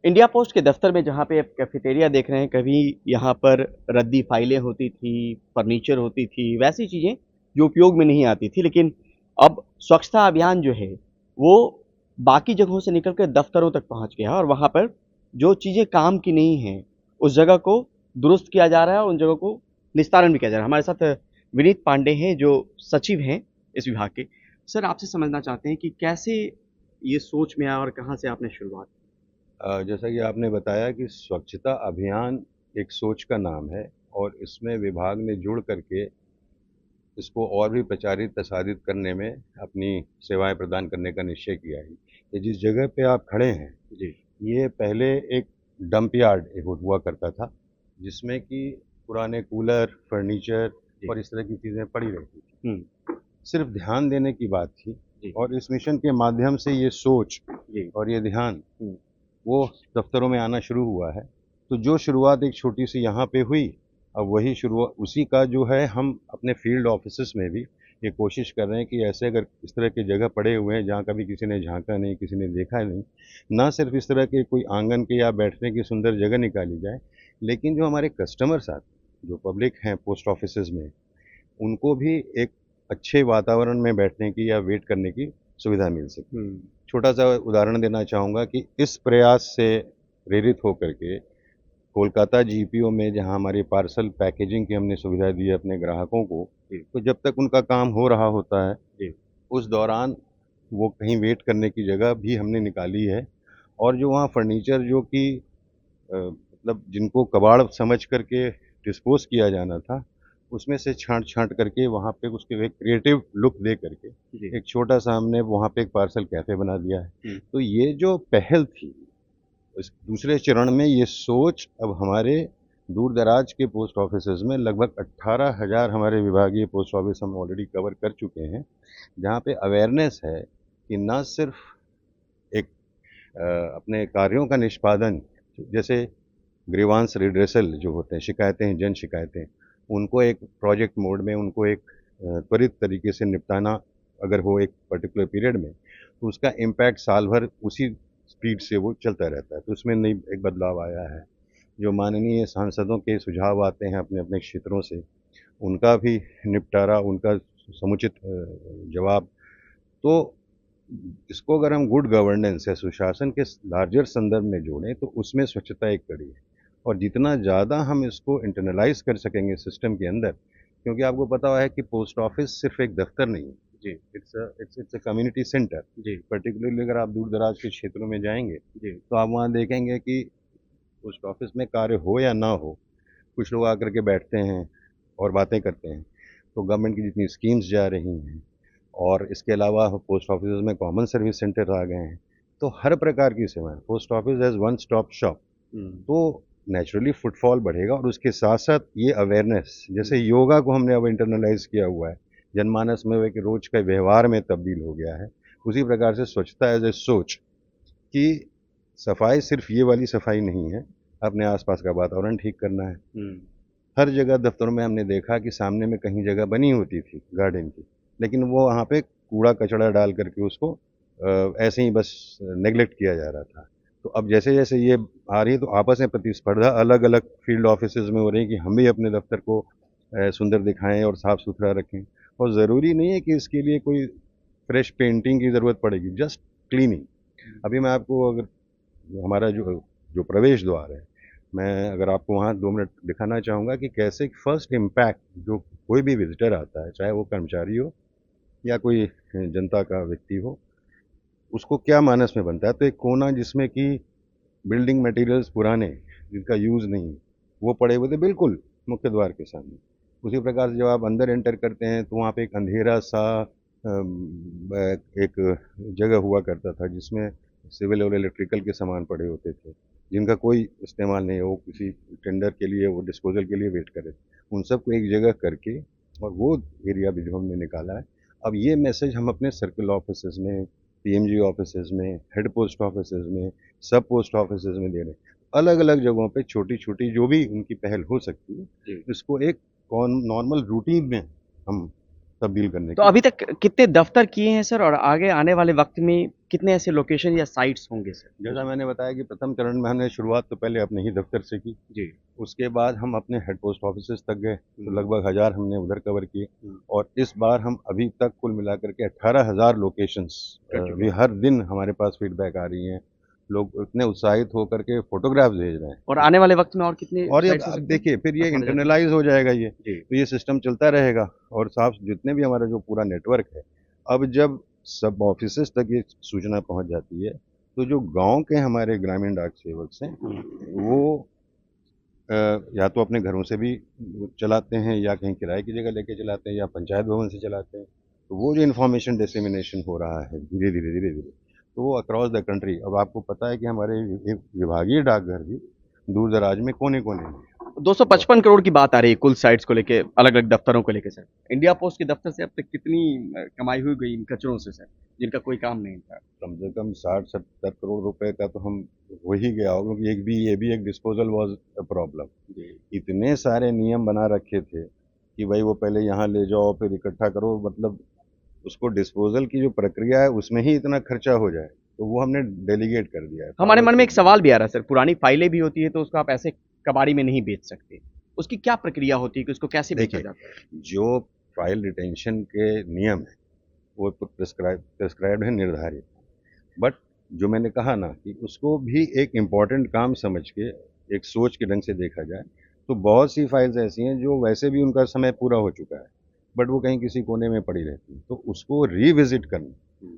India post के दफ्तर में जहाँ पे आप कैफेटेरिया देख रहे हैं, कभी यहाँ पर रद्दी फाइलें होती थी, फर्नीचर होती थी, वैसी चीज़ें जो उपयोग में नहीं आती थी। लेकिन अब स्वच्छता अभियान जो है, वो बाकी जगहों से निकल कर दफ्तरों तक पहुँच गया है और वहाँ पर जो चीज़ें काम की नहीं हैं, उस जगह को दुरुस्त किया जा रहा है और उन जगहों को निस्तारण भी किया जा रहा है। हमारे साथ विनीत पांडे हैं, जो सचिव हैं इस विभाग के। सर, आपसे समझना चाहते हैं कि कैसे ये सोच में आया और कहाँ से आपने शुरुआत की? जैसा कि आपने बताया कि स्वच्छता अभियान एक सोच का नाम है और इसमें विभाग ने जुड़ करके इसको और भी प्रचारित प्रसारित करने में अपनी सेवाएं प्रदान करने का निश्चय किया है। ये जिस जगह पे आप खड़े हैं, जी, ये पहले एक डंप यार्ड एक हुआ करता था, जिसमें कि पुराने कूलर, फर्नीचर जी। और इस तरह की चीज़ें पड़ी रहती थी। हुँ, सिर्फ ध्यान देने की बात थी जी, और इस मिशन के माध्यम से ये सोच जी। और ये ध्यान हुँ, वो दफ्तरों में आना शुरू हुआ है। तो जो शुरुआत एक छोटी सी यहाँ पे हुई, अब वही शुरुआत उसी का जो है हम अपने फील्ड ऑफिसेस में भी ये कोशिश कर रहे हैं कि ऐसे अगर इस तरह की जगह पड़े हुए हैं जहाँ कभी किसी ने झांका नहीं, किसी ने देखा नहीं, ना सिर्फ इस तरह के कोई आंगन के या बैठने की सुंदर जगह निकाली जाए, लेकिन जो हमारे कस्टमर्स आते हैं, जो पब्लिक हैं पोस्ट ऑफिसेज में, उनको भी एक अच्छे वातावरण में बैठने की या वेट करने की सुविधा मिल सके। हुँ। छोटा-सा उदाहरण देना चाहूँगा कि इस प्रयास से प्रेरित होकर के कोलकाता जीपीओ में जहाँ हमारी पार्सल पैकेजिंग की हमने सुविधा दी है अपने ग्राहकों को, जी, तो जब तक उनका काम हो रहा होता है, जी, उस दौरान वो कहीं वेट करने की जगह भी हमने निकाली है और जो वहाँ फर्नीचर जो कि मतलब जिनको कबाड़ समझ कर के डिस्पोज़ किया जाना था, उसमें से छाँट-छाँट करके वहाँ पे उसके एक क्रिएटिव लुक दे करके, जी। एक छोटा-सा हमने वहाँ पे एक पार्सल कैफ़े बना दिया है। हुँ, तो ये जो पहल थी, इस दूसरे चरण में ये सोच अब हमारे दूर-दराज के पोस्ट ऑफ़िसेज़ में लगभग 18,000 हमारे विभागीय पोस्ट ऑफ़िस हम ऑलरेडी कवर कर चुके हैं, जहाँ पे अवेयरनेस है कि ना सिर्फ़ एक अपने कार्यों का निष्पादन जैसे ग्रीवांस रिड्रेसल जो होते हैं, शिकायतें, जन शिकायतें, उनको एक प्रोजेक्ट मोड में उनको एक त्वरित तरीके से निपटाना अगर हो एक पर्टिकुलर पीरियड में, तो उसका इम्पैक्ट साल भर उसी स्पीड से वो चलता रहता है। तो उसमें नई एक बदलाव आया है। जो माननीय सांसदों के सुझाव आते हैं अपने-अपने क्षेत्रों से, उनका भी निपटारा, उनका समुचित जवाब। तो इसको अगर हम गुड गवर्नेंस या सुशासन के लार्जर संदर्भ में जोड़ें तो उसमें स्वच्छता एक कड़ी है और जितना ज़्यादा हम इसको इंटरनलाइज कर सकेंगे सिस्टम के अंदर, क्योंकि आपको पता है कि पोस्ट ऑफिस सिर्फ एक दफ्तर नहीं है, जी, इट्स अ कम्युनिटी सेंटर। जी, पर्टिकुलरली अगर आप दूर दराज के क्षेत्रों में जाएंगे जी, तो आप वहाँ देखेंगे कि पोस्ट ऑफिस में कार्य हो या ना हो, कुछ लोग आकर के बैठते हैं और बातें करते हैं। तो गवर्नमेंट की जितनी स्कीम्स जा रही हैं और इसके अलावा पोस्ट ऑफिस में कॉमन सर्विस सेंटर आ गए हैं, तो हर प्रकार की सेवाएं post office as one stop shop. हुँ, तो नेचुरली फुटफॉल बढ़ेगा और उसके साथ साथ ये अवेयरनेस हुँ, जैसे योगा को हमने अब इंटरनलाइज किया हुआ है, जनमानस में वो एक रोज का व्यवहार में तब्दील हो गया है, उसी प्रकार से स्वच्छता एज ए सोच कि सफाई सिर्फ ये वाली सफाई नहीं है, अपने आसपास का वातावरण ठीक करना है। हुँ, हर जगह दफ्तरों में हमने देखा कि सामने में कहीं जगह बनी होती थी गार्डन की, लेकिन वो वहाँ पे कूड़ा कचड़ा डाल करके उसको ऐसे ही बस नेग्लेक्ट किया जा रहा था। तो अब जैसे-जैसे ये आ रही है तो आपस में प्रतिस्पर्धा अलग-अलग फील्ड ऑफिसेज़ में हो रही है कि हम भी अपने दफ्तर को सुंदर दिखाएँ और साफ-सुथरा रखें और ज़रूरी नहीं है कि इसके लिए कोई फ्रेश पेंटिंग की ज़रूरत पड़ेगी, जस्ट क्लीनिंग। हुँ, अभी मैं आपको अगर हमारा जो जो प्रवेश द्वार है, मैं अगर आपको वहाँ 2 मिनट दिखाना चाहूँगा कि कैसे फर्स्ट इम्पैक्ट जो कोई भी विज़िटर आता है, चाहे वो कर्मचारी हो या कोई जनता का व्यक्ति हो, उसको क्या मानस में बनता है। तो एक कोना जिसमें कि बिल्डिंग मटेरियल्स पुराने, जिनका यूज़ नहीं, वो पड़े हुए थे बिल्कुल मुख्य द्वार के सामने। उसी प्रकार से जब आप अंदर एंटर करते हैं तो वहाँ पे एक अंधेरा-सा एक जगह हुआ करता था जिसमें सिविल और इलेक्ट्रिकल के सामान पड़े होते थे, जिनका कोई इस्तेमाल नहीं है, वो किसी टेंडर के लिए, वो डिस्पोज़ल के लिए वेट कर रहे थे। उन सबको एक जगह करके और वो एरिया भी जो हमने निकाला है, अब ये मैसेज हम अपने सर्किल ऑफिसेज़ में, पीएमजी ऑफिसेज़ में, हेड पोस्ट ऑफिसेज़ में, सब पोस्ट ऑफिसेज़ में दे रहे हैं। अलग-अलग जगहों पे छोटी-छोटी जो भी उनकी पहल हो सकती है, जी। इसको एक कॉन नॉर्मल रूटीन में हम तब्दील करने तो की। अभी तक कितने दफ़्तर किए हैं सर और आगे आने वाले वक़्त में कितने ऐसे लोकेशन या साइट्स होंगे सर? जैसा मैंने बताया कि प्रथम चरण में हमने शुरुआत तो पहले अपने ही दफ्तर से की, जी। उसके बाद हम अपने हेड पोस्ट ऑफिसेज तक गए, तो हम्म, लगभग 1000 हमने उधर कवर किए। हम्म, और इस बार हम अभी तक कुल मिलाकर के 18,000 लोकेशंस कर चुके भी हैं। हर दिन हमारे पास फीडबैक आ रही हैं। लोग इतने उत्साहित होकर के फोटोग्राफ्स भेज रहे और हैं। आने वाले वक्त में और कितने और ये साइट्स हो अब सकते हैं? देखिए फिर ये आप माना जाता है? इंटरनलाइज हो जाएगा ये, जी। तो ये सिस्टम चलता रहेगा। और साफ जितने भी हमारा जो पूरा नेटवर्क है, अब जब सब ऑफिसेज तक ये सूचना पहुंच जाती है, तो जो गांव के हमारे ग्रामीण डाक सेवक हैं, वो या तो अपने घरों से भी चलाते हैं, या कहीं किराए की जगह लेके चलाते हैं, या पंचायत भवन से चलाते हैं। तो वो जो इन्फॉर्मेशन डिसेमिनेशन हो रहा है धीरे धीरे, तो वो अक्रॉस द कंट्री। अब आपको पता है कि हमारे विभागीय डाकघर भी दूर दराज में कोने कोने में हैं। 255 करोड़ की बात आ रही है कुल साइट्स को लेके, अलग अलग दफ्तरों को लेके सर। इंडिया पोस्ट के दफ्तर से अब तक कितनी कमाई हुई गई इन कचरों से सर, जिनका कोई काम नहीं था? कम से कम 60-70 करोड़ रुपए का तो हम हो ही गया होगा, क्योंकि ये भी एक डिस्पोजल वाज अ प्रॉब्लम। जी। इतने सारे नियम बना रखे थे कि भाई वो पहले यहाँ ले जाओ फिर इकट्ठा करो, मतलब उसको डिस्पोजल की जो प्रक्रिया है उसमें ही इतना खर्चा हो जाए, तो वो हमने डेलीगेट कर दिया है हमारे पावर मन में को। एक सवाल भी आ रहा है सर, पुरानी फाइलें भी होती है तो उसको आप ऐसे कबाड़ी में नहीं बेच सकते, उसकी क्या प्रक्रिया होती है कि उसको कैसे बेचा देखिए, जाता है? जो फाइल रिटेंशन के नियम है वो प्रिस्क्राइब्ड है, निर्धारित। बट जो मैंने कहा ना कि उसको भी एक इम्पॉर्टेंट काम समझ के, एक सोच के ढंग से देखा जाए, तो बहुत सी फाइल्स ऐसी हैं जो वैसे भी उनका समय पूरा हो चुका है, बट वो कहीं किसी कोने में पड़ी रहती हैं, तो उसको रिविजिट करना,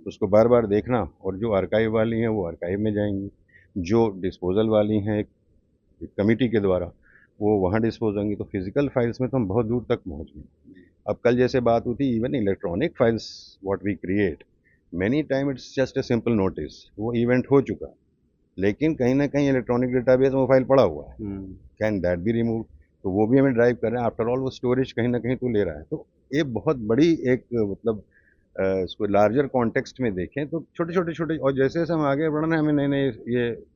उसको बार बार देखना। और जो आर्काइव वाली हैं वो आर्काइव में जाएंगी, जो डिस्पोजल वाली हैं एक कमिटी के द्वारा वो वहाँ डिस्पोज होंगी। तो फिजिकल फाइल्स में तो हम बहुत दूर तक पहुँच गए। अब कल जैसे बात होती, even electronic files what we create, many time it's just a simple notice, वो इवेंट हो चुका, लेकिन कहीं ना कहीं इलेक्ट्रॉनिक डेटाबेस में वो फाइल पड़ा हुआ है, कैन दैट बी रिमूव? तो वो भी हमें ड्राइव कर रहे हैं। आफ्टर ऑल वो स्टोरेज कहीं ना कहीं तो ले रहा है। तो ये बहुत बड़ी एक मतलब इसको लार्जर कॉन्टेक्स्ट में देखें तो छोटे छोटे, और जैसे जैसे हम आगे बढ़ रहे हैं हमें नए नए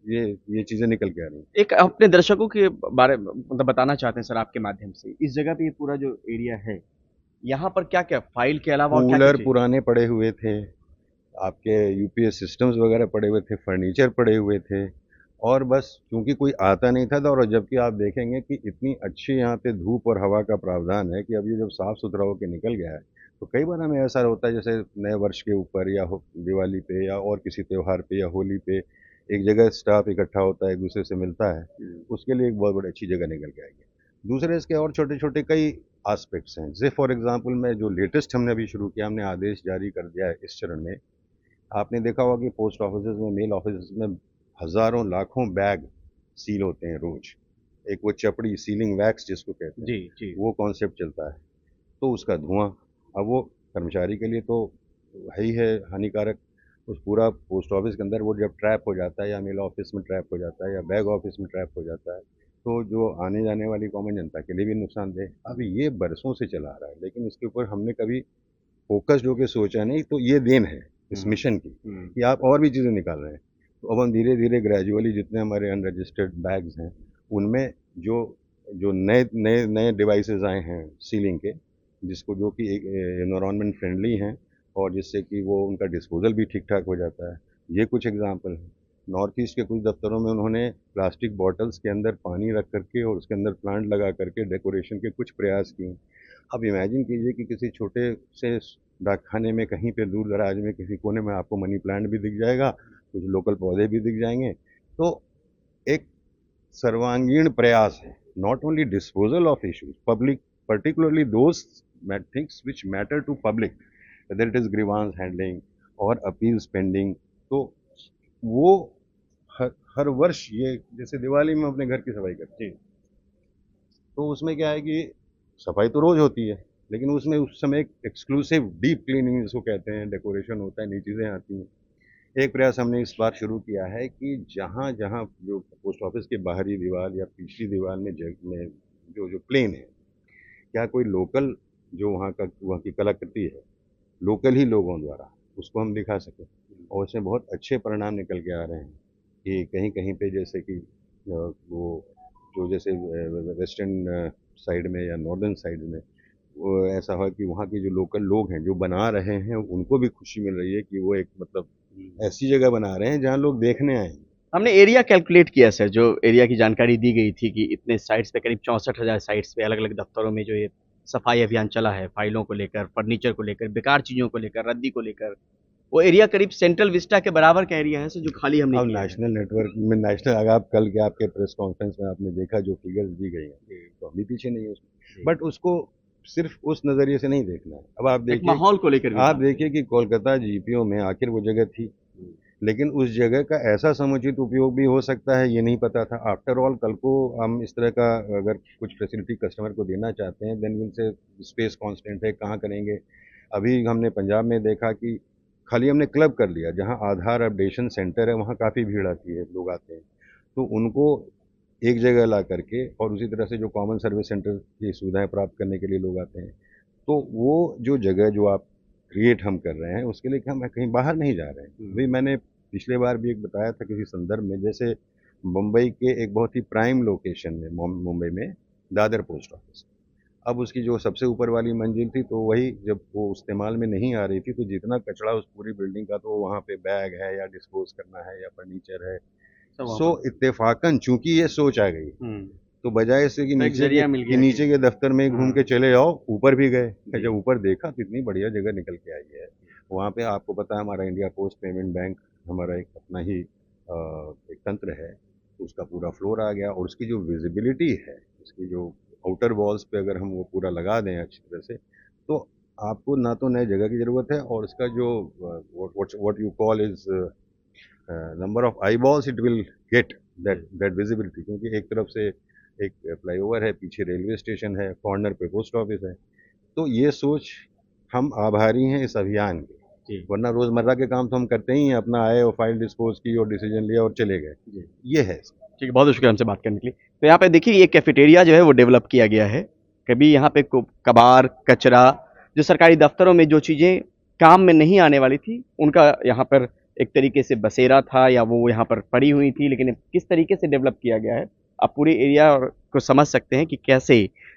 ये ये चीज़ें निकल के आ रही हैं। एक अपने दर्शकों के बारे में मतलब बताना चाहते हैं सर आपके माध्यम से, इस जगह पे ये पूरा जो एरिया है, यहाँ पर क्या क्या फाइल के अलावा और क्या क्या कूलर चीज? पुराने पड़े हुए थे, आपके यूपीएस सिस्टम्स वगैरह पड़े हुए थे, फर्नीचर पड़े हुए थे, और बस क्योंकि कोई आता नहीं था। और जबकि आप देखेंगे कि इतनी अच्छी यहाँ पे धूप और हवा का प्रावधान है कि अब ये जब साफ़ सुथरा होकर निकल गया है, तो कई बार हमें ऐसा होता है जैसे नए वर्ष के ऊपर या दिवाली पे या और किसी त्यौहार पे या होली पे एक जगह स्टाफ इकट्ठा होता है, एक दूसरे से मिलता है, उसके लिए एक बहुत बड़ी अच्छी जगह निकल के आएगी। दूसरे इसके और छोटे छोटे कई आस्पेक्ट्स हैं। जैसे फॉर एग्जांपल मैं जो लेटेस्ट हमने अभी शुरू किया, हमने आदेश जारी कर दिया है इस चरण में। आपने देखा होगा कि पोस्ट ऑफिसेज में, मेल ऑफिसेज में हज़ारों लाखों बैग सील होते हैं रोज। एक वो चपड़ी सीलिंग वैक्स जिसको कहते हैं, जी जी। वो कॉन्सेप्ट चलता है। तो उसका धुआं, अब वो कर्मचारी के लिए तो है ही है हानिकारक। उस पूरा पोस्ट ऑफिस के अंदर वो जब ट्रैप हो जाता है, या मेल ऑफिस में ट्रैप हो जाता है, या बैग ऑफिस में ट्रैप हो जाता है, तो जो आने जाने वाली कॉमन जनता के लिए भी नुकसानदेह। अब ये बरसों से चला आ रहा है, लेकिन इसके ऊपर हमने कभी फोकस्ड होकर सोचा नहीं। तो ये देन है इस मिशन की कि आप और भी चीज़ें निकाल रहे हैं। तो अब हम धीरे धीरे ग्रेजुअली जितने हमारे अनरजिस्टर्ड बैग्स हैं उनमें जो जो नए नए नए डिवाइसेस आए हैं सीलिंग के, जिसको जो कि एक एनवायरमेंट फ्रेंडली हैं, और जिससे कि वो उनका डिस्पोजल भी ठीक ठाक हो जाता है। ये कुछ एग्जांपल हैं। नॉर्थ ईस्ट के कुछ दफ्तरों में उन्होंने प्लास्टिक बॉटल्स के अंदर पानी रख करके और उसके अंदर प्लांट लगा करके डेकोरेशन के कुछ प्रयास किए। अब इमेजिन कीजिए कि किसी छोटे से डाकखाने में कहीं पे दूर दराज में किसी कोने में आपको मनी प्लांट भी दिख जाएगा, कुछ लोकल पौधे भी दिख जाएंगे। तो एक सर्वांगीण प्रयास है, not only disposal of issues public, particularly those things which matter to public, whether it is grievance handling और appeals pending। तो वो हर वर्ष ये जैसे दिवाली में अपने घर की सफाई करते हैं, तो उसमें क्या है कि सफाई तो रोज होती है, लेकिन उसमें उस समय एक एक्सक्लूसिव डीप क्लीनिंग जिसको कहते हैं, डेकोरेशन होता है, नई चीज़ें आती हैं। एक प्रयास हमने इस बार शुरू किया है कि जहाँ जहाँ जो पोस्ट ऑफिस के बाहरी दीवार या पिछली दीवार में जो जो प्लेन है, क्या कोई लोकल जो वहाँ की कलाकृति है, लोकल ही लोगों द्वारा उसको हम दिखा सकें। और उसमें बहुत अच्छे परिणाम निकल के आ रहे हैं कि कहीं कहीं पे जैसे कि वो जो जैसे वेस्टर्न साइड में या नॉर्दर्न साइड में वो ऐसा है कि वहाँ के जो लोकल लोग हैं जो बना रहे हैं, उनको भी खुशी मिल रही है कि वो एक मतलब ऐसी जगह बना रहे हैं जहाँ लोग देखने आए। हमने एरिया कैलकुलेट किया सर, जो एरिया की जानकारी दी गई थी कि इतने साइट्स पे करीब 64,000 साइट्स पे अलग अलग दफ्तरों में जो ये सफाई अभियान चला है, फाइलों को लेकर, फर्नीचर को लेकर, बेकार चीज़ों को लेकर, रद्दी को लेकर, वो एरिया करीब सेंट्रल विस्टा के बराबर का एरिया है सर, जो खाली हमने अब किया है। नेशनल नेटवर्क में नेशनल, अगर आप कल के आपके प्रेस कॉन्फ्रेंस में आपने देखा जो फिगर्स दी गई हैं, तो हम भी पीछे नहीं है उसमें, बट उसको सिर्फ उस नज़रिए से नहीं देखना है। अब आप एक देखिए, माहौल को लेकर भी आप बात। देखिए कि कोलकाता जीपीओ में आखिर वो जगह थी, लेकिन उस जगह का ऐसा समुचित उपयोग भी हो सकता है ये नहीं पता था। आफ्टर ऑल कल को हम इस तरह का अगर कुछ फैसिलिटी कस्टमर को देना चाहते हैं, then will say space constant है, कहाँ करेंगे। अभी हमने पंजाब में देखा कि खाली हमने क्लब कर लिया, जहाँ आधार अपडेशन सेंटर है वहाँ काफ़ी भीड़ आती है, लोग आते हैं, तो उनको एक जगह ला करके, और उसी तरह से जो कॉमन सर्विस सेंटर की सुविधाएं प्राप्त करने के लिए लोग आते हैं, तो वो जो जगह जो आप क्रिएट हम कर रहे हैं उसके लिए हम कहीं बाहर नहीं जा रहे हैं। अभी मैंने पिछले बार भी एक बताया था किसी संदर्भ में, जैसे मुंबई के एक बहुत ही प्राइम लोकेशन में, मुंबई में दादर पोस्ट ऑफिस, अब उसकी जो सबसे ऊपर वाली मंजिल थी, तो वही जब वो इस्तेमाल में नहीं आ रही थी, तो जितना कचरा उस पूरी बिल्डिंग का, तो वहाँ पे बैग है या डिस्पोज करना है या फर्नीचर है, सो इत्तेफाकन चूंकि ये सोच आ गई, तो बजाय इससे कि तो एक जरिया मिल गया नीचे के दफ्तर में घूम के चले जाओ, ऊपर भी गए। जी। जब ऊपर देखा तो इतनी बढ़िया जगह निकल के आई है। वहाँ पे आपको पता है हमारा इंडिया पोस्ट पेमेंट बैंक, हमारा एक अपना ही एक तंत्र है, तो उसका पूरा फ्लोर आ गया, और उसकी जो विजिबिलिटी है, उसकी जो आउटर वॉल्स पे अगर हम वो पूरा लगा दें अच्छी तरह से, तो आपको ना तो नए जगह की ज़रूरत है, और इसका जो what you call is number of I balls it will get that visibility, क्योंकि एक तरफ से एक फ्लाईओवर है, पीछे रेलवे स्टेशन है, कॉर्नर पे पोस्ट ऑफिस है। तो ये सोच, हम आभारी हैं इस अभियान के, वरना रोज़मर्रा के काम तो हम करते ही हैं, अपना आए और फाइल डिस्पोज की और डिसीजन लिया और चले गए। ये है। ठीक है, बहुत शुक्रिया हमसे बात करने के लिए। तो यहाँ पे देखिए ये कैफेटेरिया जो है वो डेवलप किया गया है। कभी यहाँ पे कबाड़, कचरा, जो सरकारी दफ्तरों में जो चीज़ें काम में नहीं आने वाली थी, उनका यहाँ पर एक तरीके से बसेरा था या वो यहाँ पर पड़ी हुई थी, लेकिन किस तरीके से डेवलप किया गया है, आप पूरे एरिया को समझ सकते हैं कि कैसे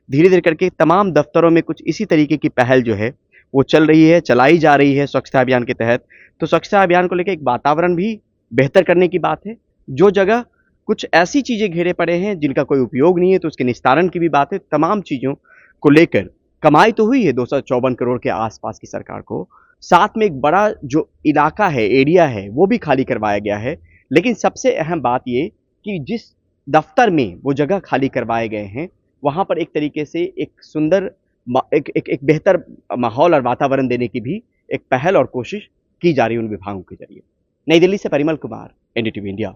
धीरे धीरे करके तमाम दफ्तरों में कुछ इसी तरीके की पहल जो है वो चल रही है, चलाई जा रही है स्वच्छता अभियान के तहत। तो स्वच्छता अभियान को लेकर एक वातावरण भी बेहतर करने की बात है। जो जगह कुछ ऐसी चीज़ें घेरे पड़े हैं जिनका कोई उपयोग नहीं है, तो उसके निस्तारण की भी बात है। तमाम चीज़ों को लेकर कमाई तो हुई है 254 करोड़ के आसपास की सरकार को, साथ में एक बड़ा जो इलाका है, एरिया है, वो भी खाली करवाया गया है। लेकिन सबसे अहम बात ये कि जिस दफ्तर में वो जगह खाली करवाए गए हैं, वहाँ पर एक तरीके से एक सुंदर एक बेहतर माहौल और वातावरण देने की भी एक पहल और कोशिश की जा रही है उन विभागों के जरिए। नई दिल्ली से परिमल कुमार, एनडीटीवी इंडिया।